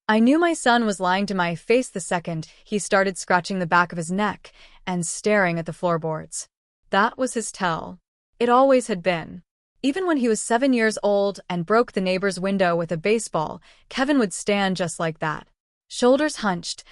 I knew my son was lying to my face the second he started scratching the back of his neck and staring at the floorboards. That was his tell. It always had been. Even when he was 7 years old and broke the neighbor's window with a baseball, Kevin would stand just like that. Shoulders hunched,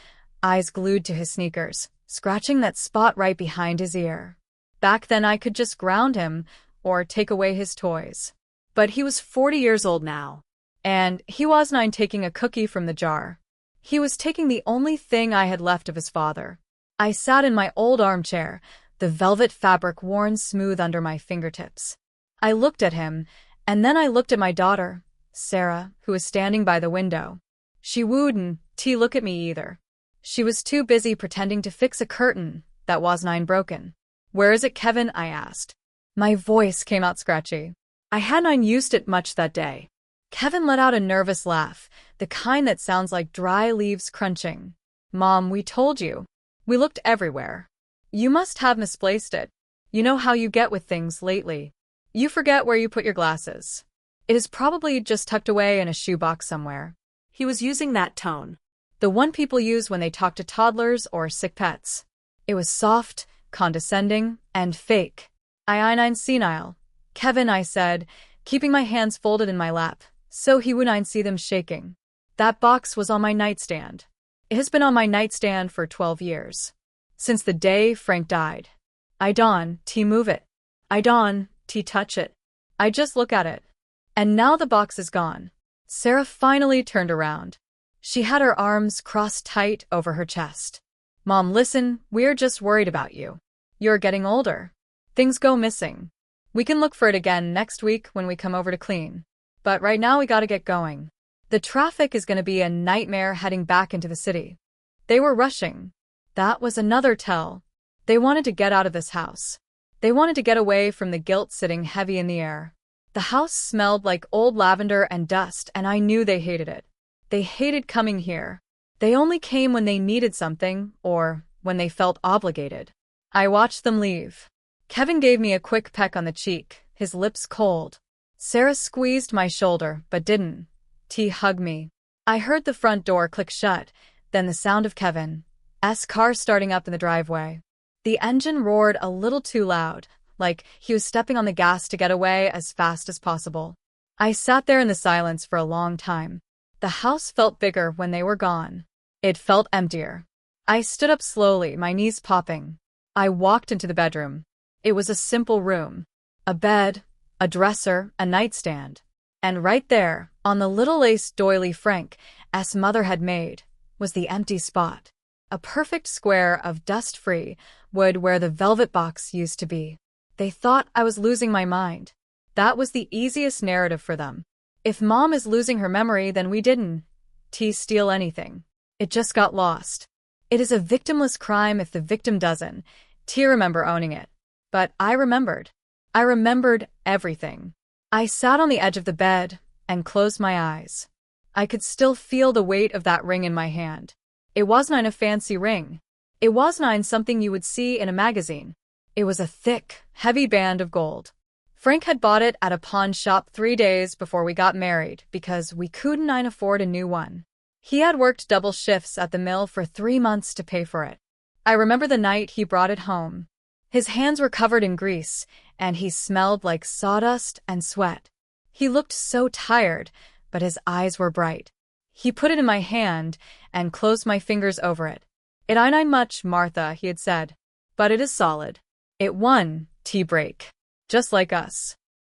eyes glued to his sneakers, scratching that spot right behind his ear. Back then I could just ground him or take away his toys. But he was 40 years old now. And he wasn't taking a cookie from the jar. He was taking the only thing I had left of his father. I sat in my old armchair, the velvet fabric worn smooth under my fingertips. I looked at him, and then I looked at my daughter, Sarah, who was standing by the window. She wouldn't look at me either. She was too busy pretending to fix a curtain that wasn't broken. "Where is it, Kevin?" I asked. My voice came out scratchy. I hadn't used it much that day. Kevin let out a nervous laugh, the kind that sounds like dry leaves crunching. "Mom, we told you. We looked everywhere. You must have misplaced it. You know how you get with things lately. You forget where you put your glasses. It is probably just tucked away in a shoebox somewhere." He was using that tone, the one people use when they talk to toddlers or sick pets. It was soft, condescending, and fake. "I'm senile, Kevin," I said, keeping my hands folded in my lap, so he wouldn't see them shaking. "That box was on my nightstand. It has been on my nightstand for 12 years. Since the day Frank died. I don't move it. I don't touch it. I just look at it. And now the box is gone." Sarah finally turned around. She had her arms crossed tight over her chest. "Mom, listen, we're just worried about you. You're getting older. Things go missing. We can look for it again next week when we come over to clean. But right now we gotta get going. The traffic is gonna be a nightmare heading back into the city." They were rushing. That was another tell. They wanted to get out of this house. They wanted to get away from the guilt sitting heavy in the air. The house smelled like old lavender and dust, and I knew they hated it. They hated coming here. They only came when they needed something, or when they felt obligated. I watched them leave. Kevin gave me a quick peck on the cheek, his lips cold. Sarah squeezed my shoulder, but didn't hug me. I heard the front door click shut, then the sound of Kevin's car starting up in the driveway. The engine roared a little too loud, like he was stepping on the gas to get away as fast as possible. I sat there in the silence for a long time. The house felt bigger when they were gone. It felt emptier. I stood up slowly, my knees popping. I walked into the bedroom. It was a simple room. A bed, a dresser, a nightstand. And right there, on the little lace doily Frank's mother had made, was the empty spot. A perfect square of dust-free wood where the velvet box used to be. They thought I was losing my mind. That was the easiest narrative for them. If Mom is losing her memory, then we didn't steal anything. It just got lost. It is a victimless crime if the victim doesn't remember owning it. But I remembered. I remembered everything. I sat on the edge of the bed and closed my eyes. I could still feel the weight of that ring in my hand. It wasn't a fancy ring. It wasn't something you would see in a magazine. It was a thick, heavy band of gold. Frank had bought it at a pawn shop 3 days before we got married because we couldn't afford a new one. He had worked double shifts at the mill for 3 months to pay for it. I remember the night he brought it home. His hands were covered in grease, and he smelled like sawdust and sweat. He looked so tired, but his eyes were bright. He put it in my hand and closed my fingers over it. "It ain't much, Martha," he had said, "but it is solid. It won break. Just like us."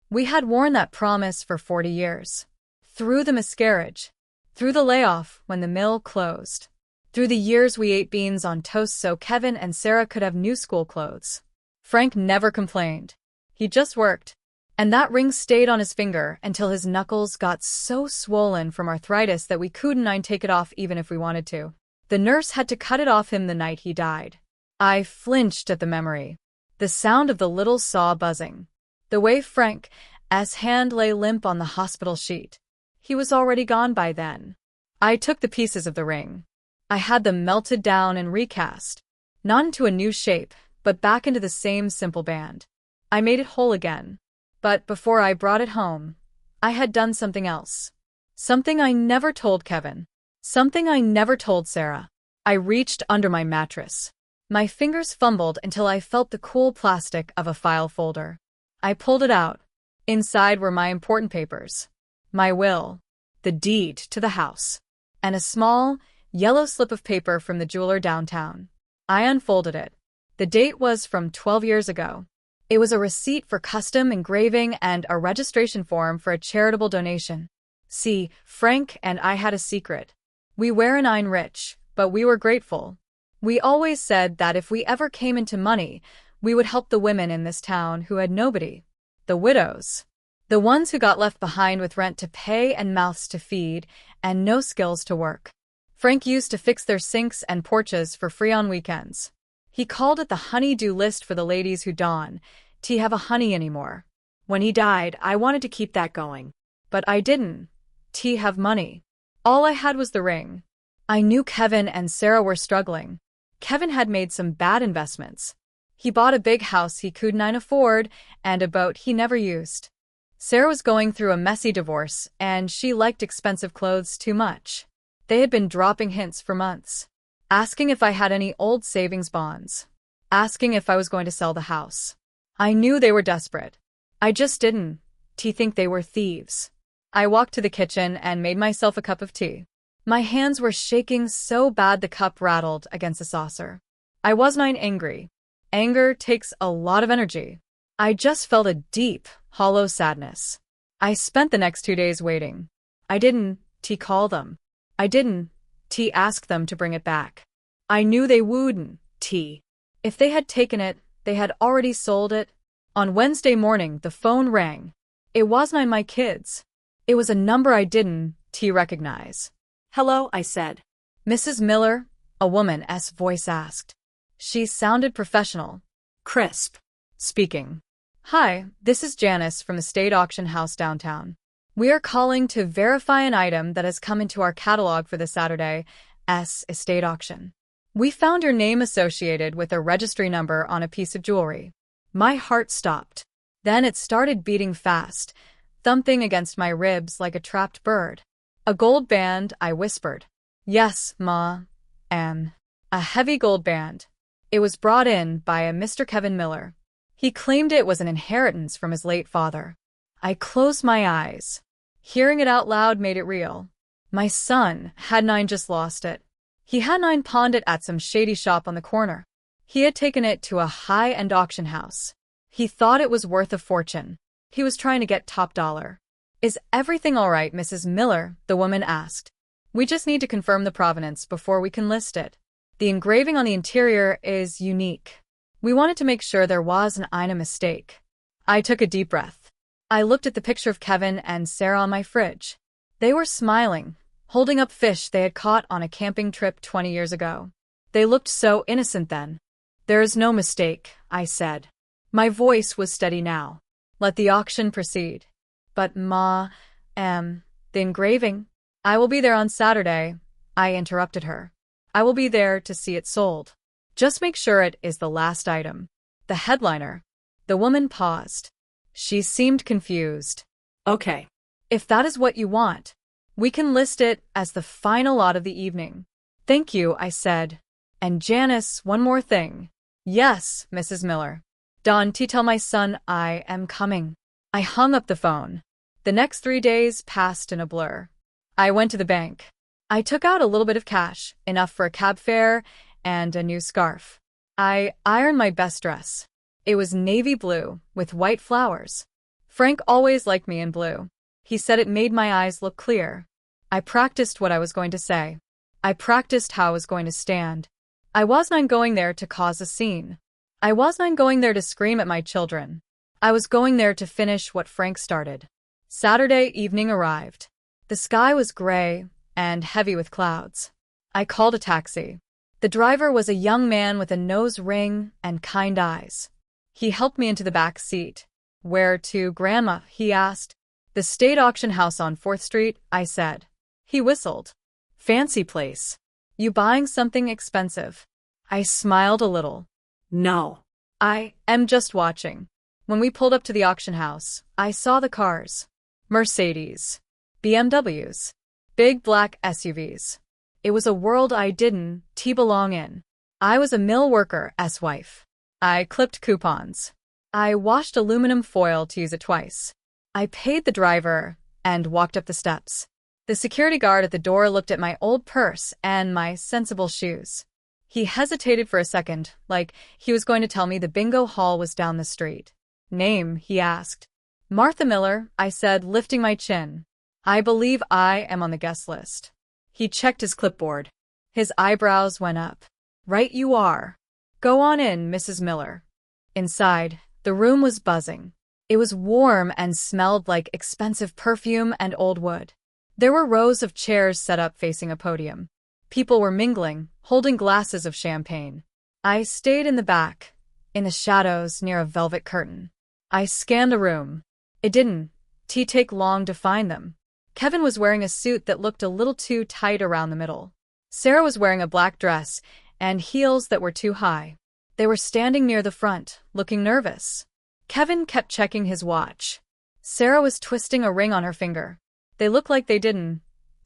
We had worn that promise for 40 years. Through the miscarriage. Through the layoff when the mill closed. Through the years we ate beans on toast so Kevin and Sarah could have new school clothes. Frank never complained. He just worked. And that ring stayed on his finger until his knuckles got so swollen from arthritis that we couldn't take it off even if we wanted to. The nurse had to cut it off him the night he died. I flinched at the memory. The sound of the little saw buzzing. The way Frank's hand lay limp on the hospital sheet. He was already gone by then. I took the pieces of the ring. I had them melted down and recast. Not into a new shape, but back into the same simple band. I made it whole again. But before I brought it home, I had done something else. Something I never told Kevin. Something I never told Sarah. I reached under my mattress. My fingers fumbled until I felt the cool plastic of a file folder. I pulled it out. Inside were my important papers. My will, the deed to the house, and a small, yellow slip of paper from the jeweler downtown. I unfolded it. The date was from 12 years ago. It was a receipt for custom engraving and a registration form for a charitable donation. See, Frank and I had a secret. We weren't rich, but we were grateful. We always said that if we ever came into money, we would help the women in this town who had nobody. The widows. The ones who got left behind with rent to pay and mouths to feed and no skills to work. Frank used to fix their sinks and porches for free on weekends. He called it the honey-do list for the ladies who don't have a honey anymore. When he died, I wanted to keep that going. But I didn't have money. All I had was the ring. I knew Kevin and Sarah were struggling. Kevin had made some bad investments. He bought a big house he couldn't afford and a boat he never used. Sarah was going through a messy divorce, and she liked expensive clothes too much. They had been dropping hints for months, asking if I had any old savings bonds, asking if I was going to sell the house. I knew they were desperate. I just didn't think they were thieves. I walked to the kitchen and made myself a cup of tea. My hands were shaking so bad the cup rattled against the saucer. I wasn't angry. Anger takes a lot of energy. I just felt a deep, hollow sadness. I spent the next 2 days waiting. I didn't call them. I didn't ask them to bring it back. I knew they wouldn't. If they had taken it, they had already sold it. On Wednesday morning, the phone rang. It wasn't my kids. It was a number I didn't recognize. "Hello," I said. "Mrs. Miller?" a woman's voice asked. She sounded professional. Crisp. Speaking. "Hi, this is Janice from the state auction house downtown. We are calling to verify an item that has come into our catalog for the Saturday's estate auction. We found your name associated with a registry number on a piece of jewelry." My heart stopped. Then it started beating fast, thumping against my ribs like a trapped bird. "A gold band," I whispered. "Yes, Ma. A heavy gold band. It was brought in by a Mr. Kevin Miller. He claimed it was an inheritance from his late father." I closed my eyes. Hearing it out loud made it real. My son hadn't just lost it. He hadn't pawned it at some shady shop on the corner. He had taken it to a high-end auction house. He thought it was worth a fortune. He was trying to get top dollar. "Is everything all right, Mrs. Miller?" the woman asked. "We just need to confirm the provenance before we can list it. The engraving on the interior is unique. We wanted to make sure there wasn't a mistake." I took a deep breath. I looked at the picture of Kevin and Sarah on my fridge. They were smiling, holding up fish they had caught on a camping trip 20 years ago. They looked so innocent then. "There is no mistake," I said. My voice was steady now. "Let the auction proceed." "But Ma, the engraving?" "I will be there on Saturday," I interrupted her. "I will be there to see it sold. Just make sure it is the last item. The headliner." The woman paused. She seemed confused. "Okay. If that is what you want, we can list it as the final lot of the evening." "Thank you," I said. "And Janice, one more thing." "Yes, Mrs. Miller." "Don't tell my son I am coming." I hung up the phone. The next 3 days passed in a blur. I went to the bank. I took out a little bit of cash, enough for a cab fare and a new scarf. I ironed my best dress. It was navy blue with white flowers. Frank always liked me in blue. He said it made my eyes look clear. I practiced what I was going to say. I practiced how I was going to stand. I wasn't going there to cause a scene. I wasn't going there to scream at my children. I was going there to finish what Frank started. Saturday evening arrived. The sky was gray and heavy with clouds. I called a taxi. The driver was a young man with a nose ring and kind eyes. He helped me into the back seat. "Where to, Grandma?" he asked. "The state auction house on 4th Street, I said. He whistled. "Fancy place. You buying something expensive?" I smiled a little. "No. I am just watching." When we pulled up to the auction house, I saw the cars. Mercedes, BMWs, big black SUVs. It was a world I didn't belong in. I was a mill worker's wife. I clipped coupons. I washed aluminum foil to use it twice. I paid the driver and walked up the steps. The security guard at the door looked at my old purse and my sensible shoes. He hesitated for a second, like he was going to tell me the bingo hall was down the street. Name, he asked. Martha Miller, I said, lifting my chin. I believe I am on the guest list. He checked his clipboard. His eyebrows went up. Right you are. Go on in, Mrs. Miller. Inside, the room was buzzing. It was warm and smelled like expensive perfume and old wood. There were rows of chairs set up facing a podium. People were mingling, holding glasses of champagne. I stayed in the back, in the shadows near a velvet curtain. I scanned the room. It didn't take long to find them. Kevin was wearing a suit that looked a little too tight around the middle. Sarah was wearing a black dress and heels that were too high. They were standing near the front, looking nervous. Kevin kept checking his watch. Sarah was twisting a ring on her finger. They looked like they didn't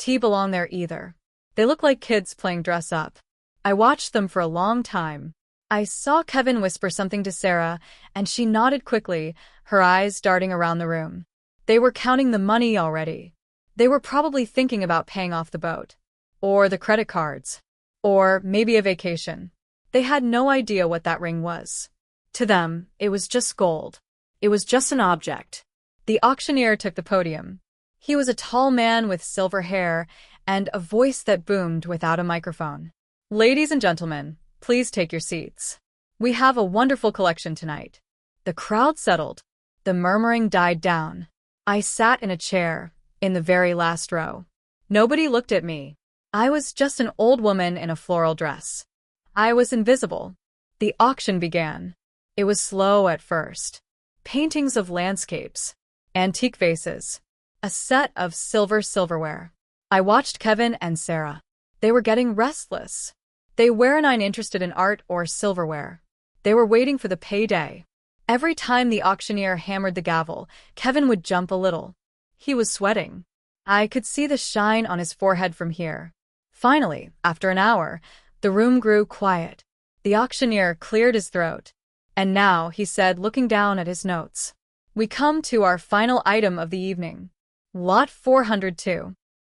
belong there either. They looked like kids playing dress up. I watched them for a long time. I saw Kevin whisper something to Sarah, and she nodded quickly, her eyes darting around the room. They were counting the money already. They were probably thinking about paying off the boat. Or the credit cards. Or maybe a vacation. They had no idea what that ring was. To them, it was just gold. It was just an object. The auctioneer took the podium. He was a tall man with silver hair and a voice that boomed without a microphone. Ladies and gentlemen, please take your seats. We have a wonderful collection tonight. The crowd settled. The murmuring died down. I sat in a chair, in the very last row. Nobody looked at me. I was just an old woman in a floral dress. I was invisible. The auction began. It was slow at first. Paintings of landscapes, antique vases, a set of silverware. I watched Kevin and Sarah. They were getting restless. They weren't interested in art or silverware. They were waiting for the payday. Every time the auctioneer hammered the gavel, Kevin would jump a little. He was sweating. I could see the shine on his forehead from here. Finally, after an hour, the room grew quiet. The auctioneer cleared his throat. And now, he said, looking down at his notes, we come to our final item of the evening. Lot 402.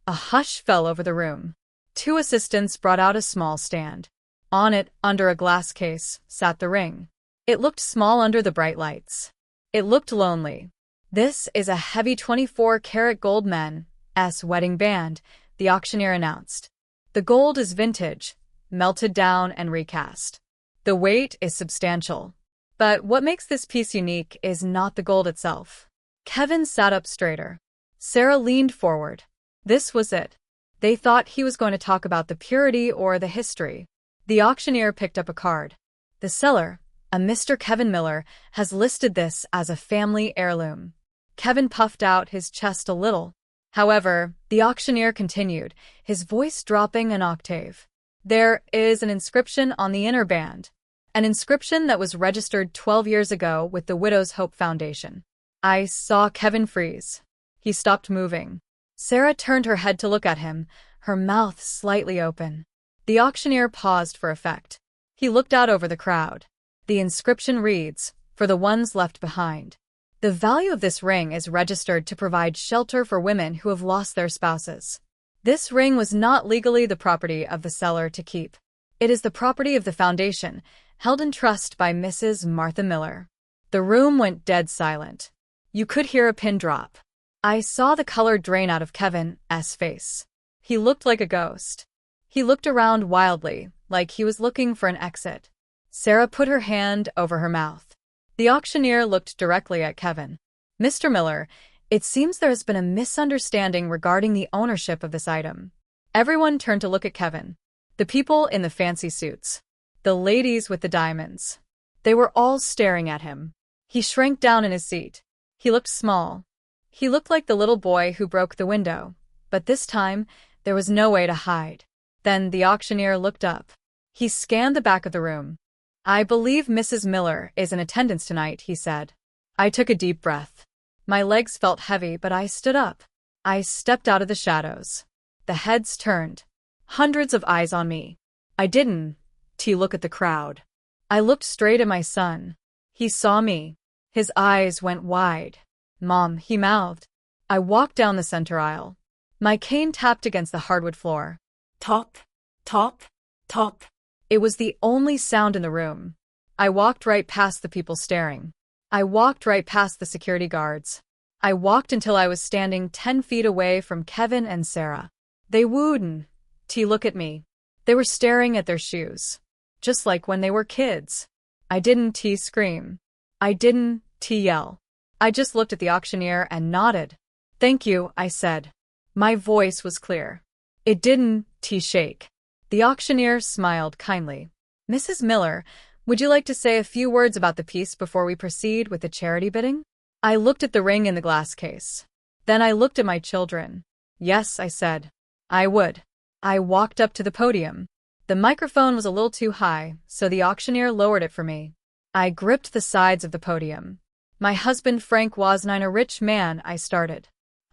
A hush fell over the room. Two assistants brought out a small stand. On it, under a glass case, sat the ring. It looked small under the bright lights. It looked lonely. This is a heavy 24-karat gold men's wedding band, the auctioneer announced. The gold is vintage, melted down and recast. The weight is substantial. But what makes this piece unique is not the gold itself. Kevin sat up straighter. Sarah leaned forward. This was it. They thought he was going to talk about the purity or the history. The auctioneer picked up a card. The seller, a Mr. Kevin Miller, has listed this as a family heirloom. Kevin puffed out his chest a little. However, the auctioneer continued, his voice dropping an octave. There is an inscription on the inner band. An inscription that was registered 12 years ago with the Widow's Hope Foundation. I saw Kevin freeze. He stopped moving. Sarah turned her head to look at him, her mouth slightly open. The auctioneer paused for effect. He looked out over the crowd. The inscription reads, "For the ones left behind." The value of this ring is registered to provide shelter for women who have lost their spouses. This ring was not legally the property of the seller to keep. It is the property of the foundation, held in trust by Mrs. Martha Miller. The room went dead silent. You could hear a pin drop. I saw the color drain out of Kevin's face. He looked like a ghost. He looked around wildly, like he was looking for an exit. Sarah put her hand over her mouth. The auctioneer looked directly at Kevin. Mr. Miller, it seems there has been a misunderstanding regarding the ownership of this item. Everyone turned to look at Kevin. The people in the fancy suits. The ladies with the diamonds. They were all staring at him. He shrank down in his seat. He looked small. He looked like the little boy who broke the window. But this time, there was no way to hide. Then the auctioneer looked up. He scanned the back of the room. I believe Mrs. Miller is in attendance tonight, he said. I took a deep breath. My legs felt heavy, but I stood up. I stepped out of the shadows. The heads turned. Hundreds of eyes on me. I didn't look at the crowd. I looked straight at my son. He saw me. His eyes went wide. Mom, he mouthed. I walked down the center aisle. My cane tapped against the hardwood floor. Top, top, top. It was the only sound in the room. I walked right past the people staring. I walked right past the security guards. I walked until I was standing 10 feet away from Kevin and Sarah. They wouldn't look at me. They were staring at their shoes. Just like when they were kids. I didn't scream. I didn't yell. I just looked at the auctioneer and nodded. Thank you, I said. My voice was clear. It didn't shake. The auctioneer smiled kindly. Mrs. Miller, would you like to say a few words about the piece before we proceed with the charity bidding? I looked at the ring in the glass case. Then I looked at my children. Yes, I said. I would. I walked up to the podium. The microphone was a little too high, so the auctioneer lowered it for me. I gripped the sides of the podium. My husband Frank wasn't a rich man, I started.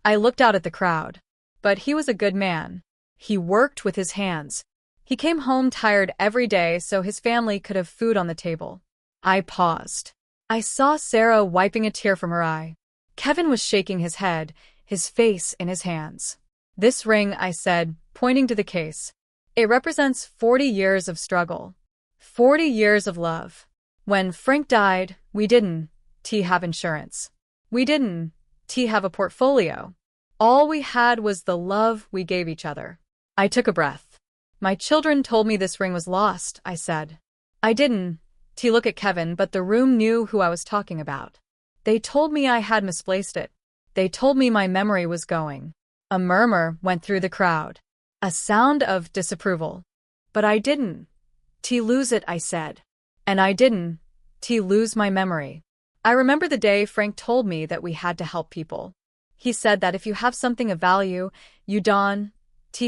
I looked out at the crowd. But he was a good man. He worked with his hands. He came home tired every day so his family could have food on the table. I paused. I saw Sarah wiping a tear from her eye. Kevin was shaking his head, his face in his hands. This ring, I said, pointing to the case. It represents 40 years of struggle. 40 years of love. When Frank died, we didn't have insurance. We didn't have a portfolio. All we had was the love we gave each other. I took a breath. My children told me this ring was lost, I said. I didn't look at Kevin, but the room knew who I was talking about. They told me I had misplaced it. They told me my memory was going. A murmur went through the crowd. A sound of disapproval. But I didn't lose it, I said. And I didn't lose my memory. I remember the day Frank told me that we had to help people. He said that if you have something of value, you don't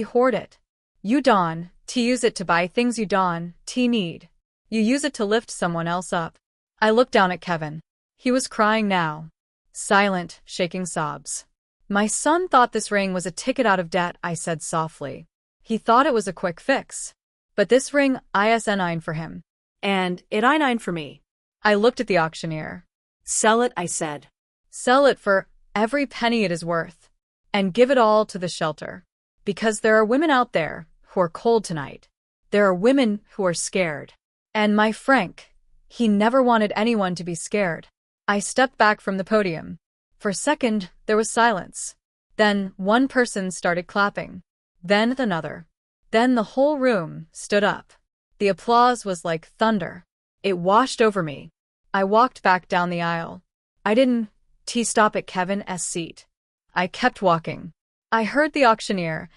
hoard it. You don't use it to buy things you don't need. You use it to lift someone else up. I looked down at Kevin. He was crying now. Silent, shaking sobs. My son thought this ring was a ticket out of debt, I said softly. He thought it was a quick fix. But this ring is nine for him. And it I-9 for me. I looked at the auctioneer. Sell it, I said. Sell it for every penny it is worth. And give it all to the shelter. Because there are women out there who are cold tonight. There are women who are scared. And my Frank, he never wanted anyone to be scared. I stepped back from the podium. For a second, there was silence. Then one person started clapping. Then another. Then the whole room stood up. The applause was like thunder. It washed over me. I walked back down the aisle. I didn't stop at Kevin's seat. I kept walking. I heard the auctioneer's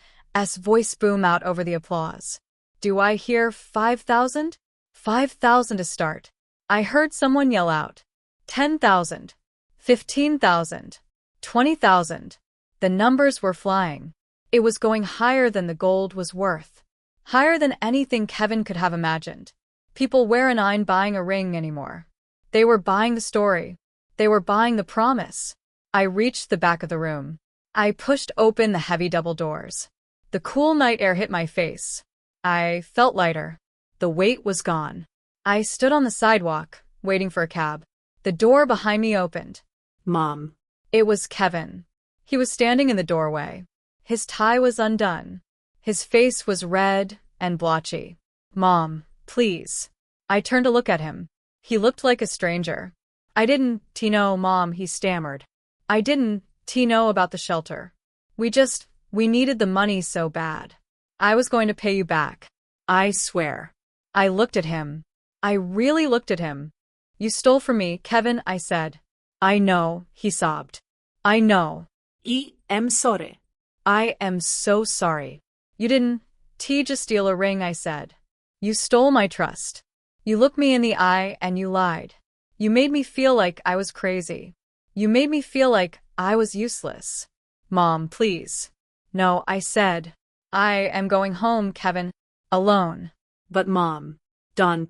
voice boom out over the applause. Do I hear 5,000? 5,000 to start. I heard someone yell out. 10,000. 15,000. 20,000. The numbers were flying. It was going higher than the gold was worth. Higher than anything Kevin could have imagined. People weren't buying a ring anymore. They were buying the story. They were buying the promise. I reached the back of the room. I pushed open the heavy double doors. The cool night air hit my face. I felt lighter. The weight was gone. I stood on the sidewalk, waiting for a cab. The door behind me opened. Mom. It was Kevin. He was standing in the doorway. His tie was undone. His face was red and blotchy. Mom, please. I turned to look at him. He looked like a stranger. I didn't know, Mom, he stammered. I didn't know about the shelter. We needed the money so bad. I was going to pay you back. I swear. I looked at him. I really looked at him. You stole from me, Kevin, I said. I know, he sobbed. I know. I am sorry. I am so sorry. You didn't just steal a ring, I said. You stole my trust. You looked me in the eye and you lied. You made me feel like I was crazy. You made me feel like I was useless. Mom, please. No, I said. I am going home, Kevin. Alone. But Mom. Don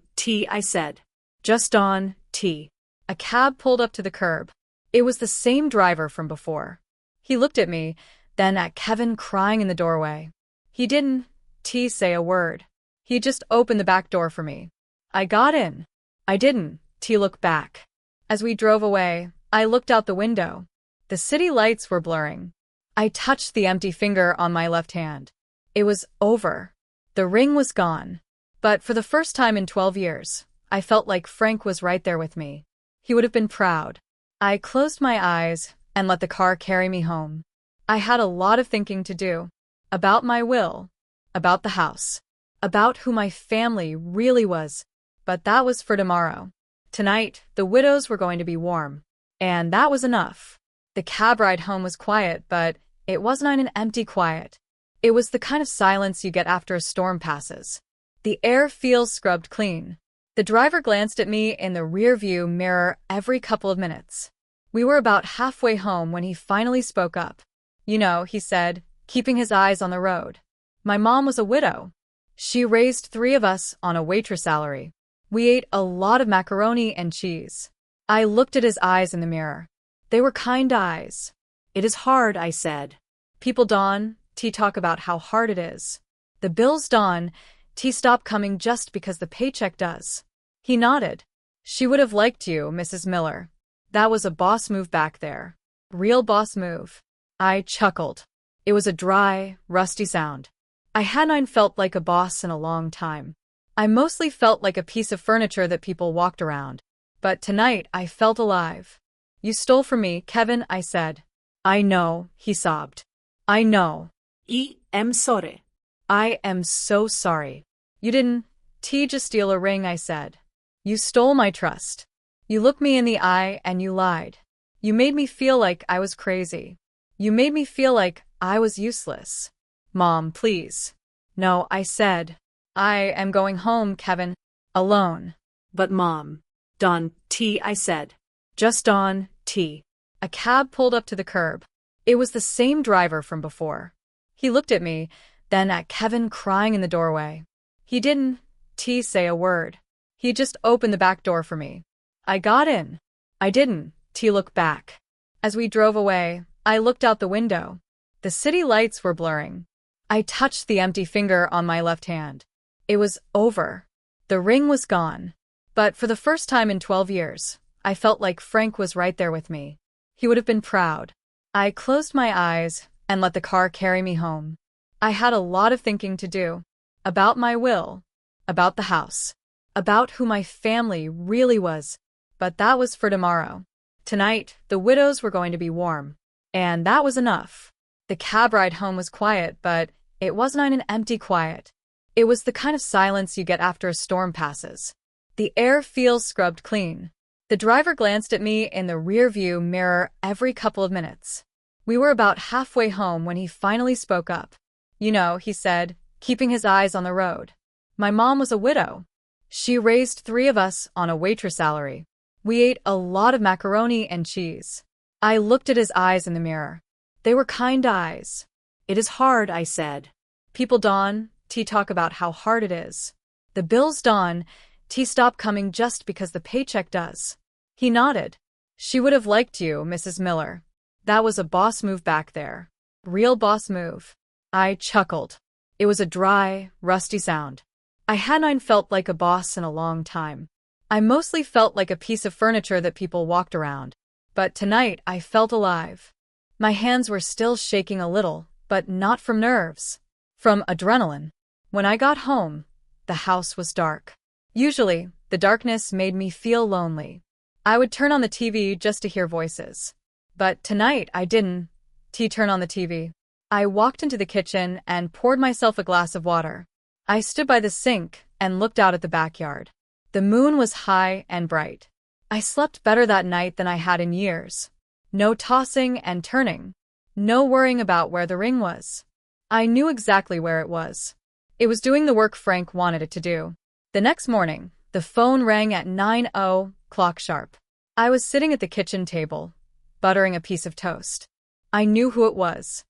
I said. Just Don T. A cab pulled up to the curb. It was the same driver from before. He looked at me, then at Kevin crying in the doorway. He didn't T say a word. He just opened the back door for me. I got in. I didn't, T look back. As we drove away, I looked out the window. The city lights were blurring. I touched the empty finger on my left hand. It was over. The ring was gone. But for the first time in 12 years, I felt like Frank was right there with me. He would have been proud. I closed my eyes and let the car carry me home. I had a lot of thinking to do. About my will. About the house. About who my family really was. But that was for tomorrow. Tonight, the widows were going to be warm. And that was enough. The cab ride home was quiet, but it wasn't an empty quiet. It was the kind of silence you get after a storm passes. The air feels scrubbed clean. The driver glanced at me in the rear-view mirror every couple of minutes. We were about halfway home when he finally spoke up. You know, he said, keeping his eyes on the road. My mom was a widow. She raised 3 of us on a waitress salary. We ate a lot of macaroni and cheese. I looked at his eyes in the mirror. They were kind eyes. It is hard, I said. People dawn, T talk about how hard it is. The bills dawn, T stop coming just because the paycheck does. He nodded. She would have liked you, Mrs. Miller. That was a boss move back there. Real boss move. I chuckled. It was a dry, rusty sound. I hadn't felt like a boss in a long time. I mostly felt like a piece of furniture that people walked around. But tonight I felt alive. You stole from me, Kevin, I said. I know, he sobbed. I know. I am sorry. I am so sorry. You didn't, T just steal a ring, I said. You stole my trust. You looked me in the eye and you lied. You made me feel like I was crazy. You made me feel like I was useless. Mom, please. No, I said. I am going home, Kevin. Alone. But Mom. Dawn, T, I said. Just Dawn, T. A cab pulled up to the curb. It was the same driver from before. He looked at me, then at Kevin crying in the doorway. He didn't, T say a word. He just opened the back door for me. I got in. I didn't, T look back. As we drove away, I looked out the window. The city lights were blurring. I touched the empty finger on my left hand. It was over. The ring was gone. But for the first time in 12 years, I felt like Frank was right there with me. He would have been proud. I closed my eyes and let the car carry me home. I had a lot of thinking to do. About my will. About the house. About who my family really was. But that was for tomorrow. Tonight, the widows were going to be warm. And that was enough. The cab ride home was quiet, but it wasn't an empty quiet. It was the kind of silence you get after a storm passes. The air feels scrubbed clean. The driver glanced at me in the rear-view mirror every couple of minutes. We were about halfway home when he finally spoke up. You know, he said, keeping his eyes on the road. My mom was a widow. She raised 3 of us on a waitress salary. We ate a lot of macaroni and cheese. I looked at his eyes in the mirror. They were kind eyes. It is hard, I said. People dawn, T talk about how hard it is. The bills dawn, T stop coming just because the paycheck does. He nodded. She would have liked you, Mrs. Miller. That was a boss move back there. Real boss move. I chuckled. It was a dry, rusty sound. I hadn't felt like a boss in a long time. I mostly felt like a piece of furniture that people walked around. But tonight I felt alive. My hands were still shaking a little, but not from nerves. From adrenaline. When I got home, the house was dark. Usually, the darkness made me feel lonely. I would turn on the TV just to hear voices. But tonight I didn't. Turn on the TV. I walked into the kitchen and poured myself a glass of water. I stood by the sink and looked out at the backyard. The moon was high and bright. I slept better that night than I had in years. No tossing and turning. No worrying about where the ring was. I knew exactly where it was. It was doing the work Frank wanted it to do. The next morning, the phone rang at 9:00 sharp. I was sitting at the kitchen table, buttering a piece of toast. I knew who it was.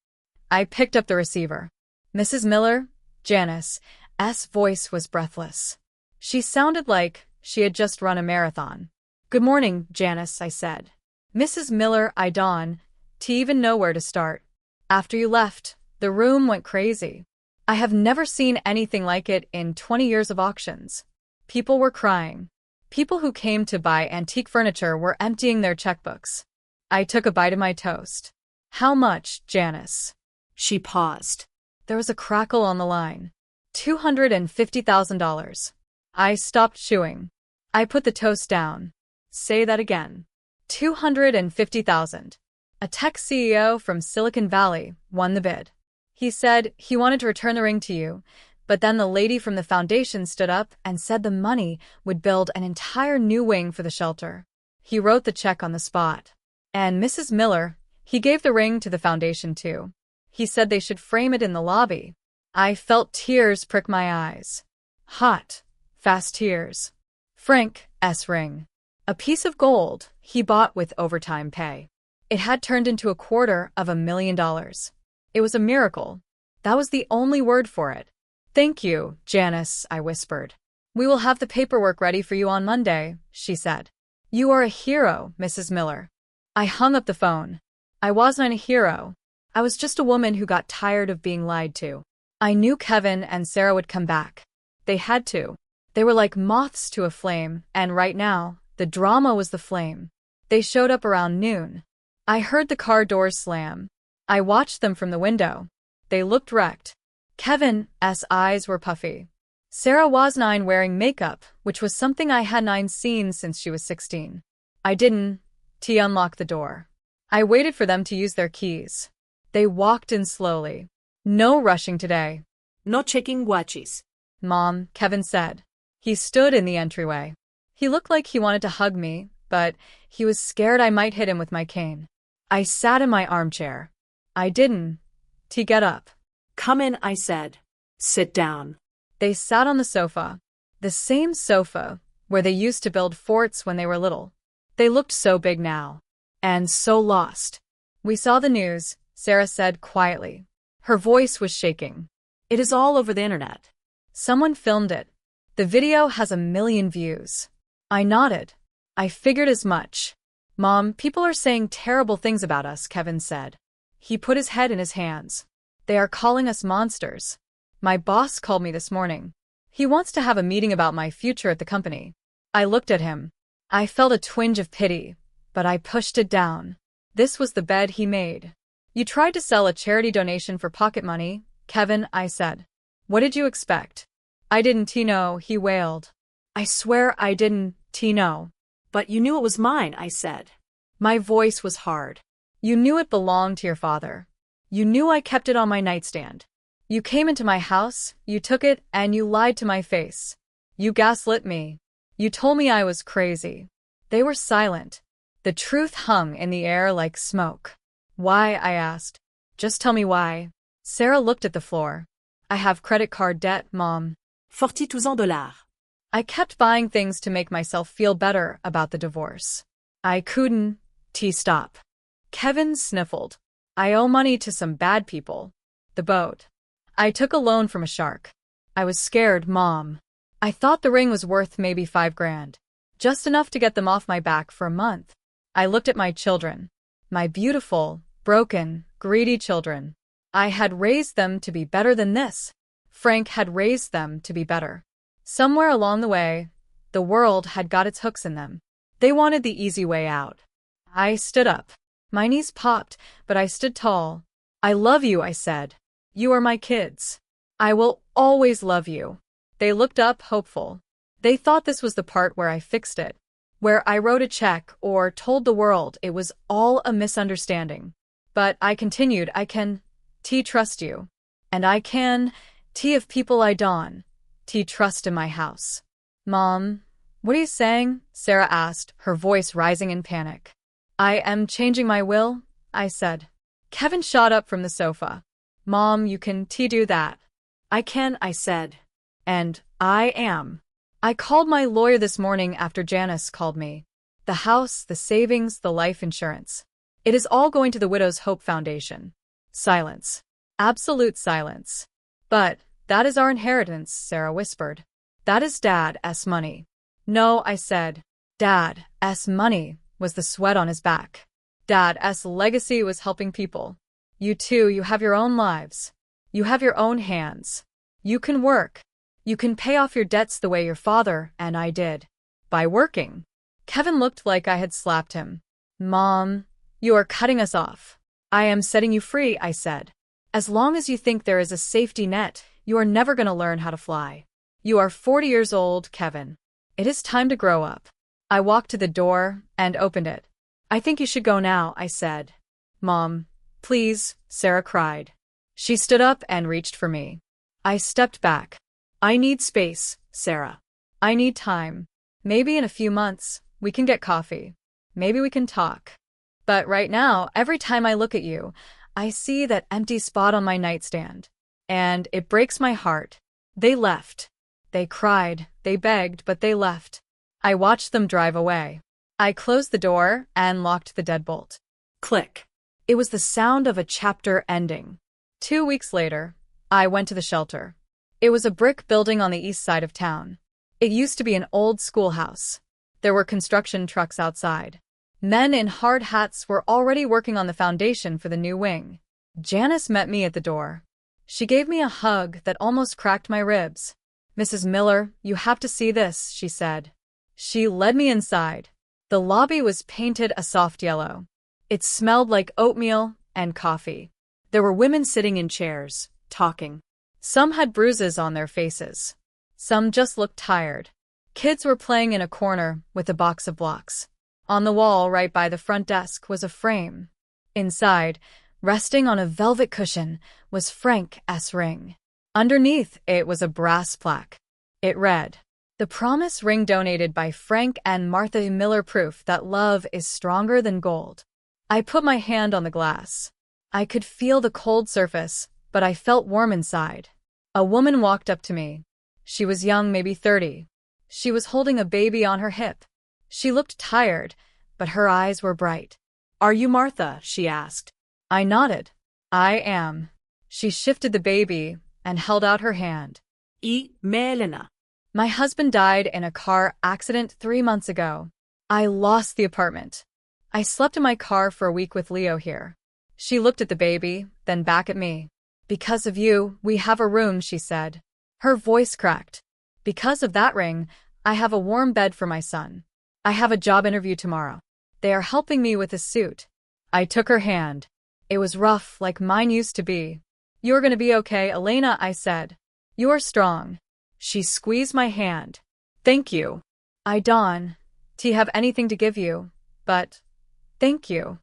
I picked up the receiver. Mrs. Miller, Janice's voice was breathless. She sounded like she had just run a marathon. Good morning, Janice, I said. Mrs. Miller, I dawned, to even know where to start. After you left, the room went crazy. I have never seen anything like it in 20 years of auctions. People were crying. People who came to buy antique furniture were emptying their checkbooks. I took a bite of my toast. How much, Janice? She paused. There was a crackle on the line. $250,000. I stopped chewing. I put the toast down. Say that again. 250,000. A tech CEO from Silicon Valley won the bid. He said he wanted to return the ring to you, but then the lady from the foundation stood up and said the money would build an entire new wing for the shelter. He wrote the check on the spot. And Mrs. Miller, he gave the ring to the foundation too. He said they should frame it in the lobby. I felt tears prick my eyes. Hot, fast tears. Frank's ring. A piece of gold he bought with overtime pay. It had turned into $250,000. It was a miracle. That was the only word for it. Thank you, Janice, I whispered. We will have the paperwork ready for you on Monday, she said. You are a hero, Mrs. Miller. I hung up the phone. I wasn't a hero. I was just a woman who got tired of being lied to. I knew Kevin and Sarah would come back. They had to. They were like moths to a flame, and right now, the drama was the flame. They showed up around noon. I heard the car doors slam. I watched them from the window. They looked wrecked. Kevin's eyes were puffy. Sarah was 9 wearing makeup, which was something I hadn't seen since she was 16. I didn't unlock the door. I waited for them to use their keys. They walked in slowly. No rushing today. No checking watches. Mom, Kevin said. He stood in the entryway. He looked like he wanted to hug me, but he was scared I might hit him with my cane. I sat in my armchair. I didn't get up. Come in, I said. Sit down. They sat on the sofa. The same sofa where they used to build forts when they were little. They looked so big now. And so lost. We saw the news, Sarah said quietly. Her voice was shaking. It is all over the internet. Someone filmed it. The video has 1 million views. I nodded. I figured as much. Mom, people are saying terrible things about us, Kevin said. He put his head in his hands. They are calling us monsters. My boss called me this morning. He wants to have a meeting about my future at the company. I looked at him. I felt a twinge of pity, but I pushed it down. This was the bed he made. You tried to sell a charity donation for pocket money, Kevin, I said. What did you expect? I didn't know, he wailed. I swear I didn't know. But you knew it was mine, I said. My voice was hard. You knew it belonged to your father. You knew I kept it on my nightstand. You came into my house, you took it, and you lied to my face. You gaslit me. You told me I was crazy. They were silent. The truth hung in the air like smoke. Why, I asked. Just tell me why. Sarah looked at the floor. I have credit card debt, Mom. $42,000. I kept buying things to make myself feel better about the divorce. I couldn't stop. Kevin sniffled. I owe money to some bad people. The boat. I took a loan from a shark. I was scared, Mom. I thought the ring was worth maybe $5,000. Just enough to get them off my back for a month. I looked at my children. My beautiful, broken, greedy children. I had raised them to be better than this. Frank had raised them to be better. Somewhere along the way, the world had got its hooks in them. They wanted the easy way out. I stood up. My knees popped, but I stood tall. I love you, I said. You are my kids. I will always love you. They looked up, hopeful. They thought this was the part where I fixed it, where I wrote a check or told the world it was all a misunderstanding. But I continued, I can trust you. And I can if people I don't trust in my house. Mom, what are you saying? Sarah asked, her voice rising in panic. I am changing my will, I said. Kevin shot up from the sofa. Mom, you can do that. I can, I said. And I am. I called my lawyer this morning after Janice called me. The house, the savings, the life insurance. It is all going to the Widow's Hope Foundation. Silence. Absolute silence. But that is our inheritance, Sarah whispered. That is Dad's money. No, I said. Dad's money was the sweat on his back. Dad's legacy was helping people. You too, you have your own lives. You have your own hands. You can work. You can pay off your debts the way your father and I did. By working. Kevin looked like I had slapped him. Mom, you are cutting us off. I am setting you free, I said. As long as you think there is a safety net, you are never going to learn how to fly. You are 40 years old, Kevin. It is time to grow up. I walked to the door and opened it. I think you should go now, I said. Mom, please, Sarah cried. She stood up and reached for me. I stepped back. I need space, Sarah. I need time. Maybe in a few months, we can get coffee. Maybe we can talk. But right now, every time I look at you, I see that empty spot on my nightstand. And it breaks my heart. They left. They cried, they begged, but they left. I watched them drive away. I closed the door and locked the deadbolt. Click. It was the sound of a chapter ending. 2 weeks later, I went to the shelter. It was a brick building on the east side of town. It used to be an old schoolhouse. There were construction trucks outside. Men in hard hats were already working on the foundation for the new wing. Janice met me at the door. She gave me a hug that almost cracked my ribs. Mrs. Miller, you have to see this, she said. She led me inside. The lobby was painted a soft yellow. It smelled like oatmeal and coffee. There were women sitting in chairs, talking. Some had bruises on their faces. Some just looked tired. Kids were playing in a corner with a box of blocks. On the wall right by the front desk was a frame. Inside, resting on a velvet cushion, was Frank's ring. Underneath it was a brass plaque. It read, "The promise ring donated by Frank and Martha Miller, proof that love is stronger than gold." I put my hand on the glass. I could feel the cold surface, but I felt warm inside. A woman walked up to me. She was young, maybe 30. She was holding a baby on her hip. She looked tired, but her eyes were bright. "Are you Martha?" she asked. I nodded. "I am." She shifted the baby and held out her hand. Melena. My husband died in a car accident 3 months ago. I lost the apartment. I slept in my car for a week with Leo here. She looked at the baby, then back at me. "Because of you, we have a room," she said. Her voice cracked. "Because of that ring, I have a warm bed for my son. I have a job interview tomorrow. They are helping me with a suit." I took her hand. It was rough, like mine used to be. "You're gonna be okay, Elena," I said. "You're strong." She squeezed my hand. "Thank you." I don't have anything to give you, but thank you.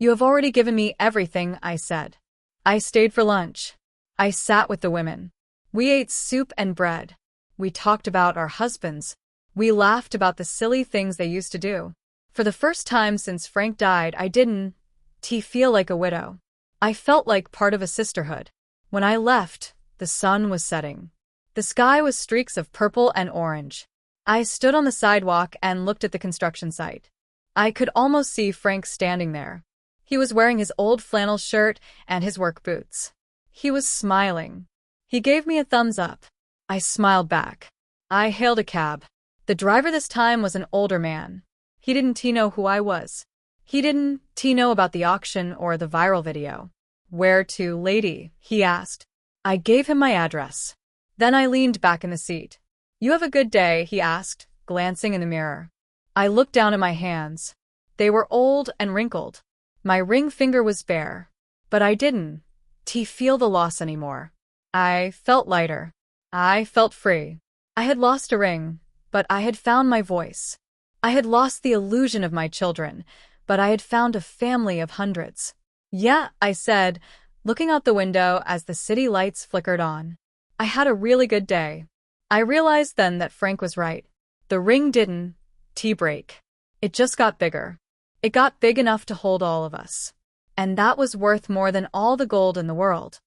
"You have already given me everything," I said. I stayed for lunch. I sat with the women. We ate soup and bread. We talked about our husbands. We laughed about the silly things they used to do. For the first time since Frank died, I didn't feel like a widow. I felt like part of a sisterhood. When I left, the sun was setting. The sky was streaks of purple and orange. I stood on the sidewalk and looked at the construction site. I could almost see Frank standing there. He was wearing his old flannel shirt and his work boots. He was smiling. He gave me a thumbs up. I smiled back. I hailed a cab. The driver this time was an older man. He didn't know who I was. He didn't know about the auction or the viral video. "Where to, lady?" he asked. I gave him my address. Then I leaned back in the seat. "You have a good day?" he asked, glancing in the mirror. I looked down at my hands. They were old and wrinkled. My ring finger was bare. But I didn't feel the loss anymore. I felt lighter. I felt free. I had lost a ring, but I had found my voice. I had lost the illusion of my children, but I had found a family of hundreds. "Yeah," I said, looking out the window as the city lights flickered on. I had a really good day. I realized then that Frank was right. The ring didn't break. It just got bigger. It got big enough to hold all of us. And that was worth more than all the gold in the world.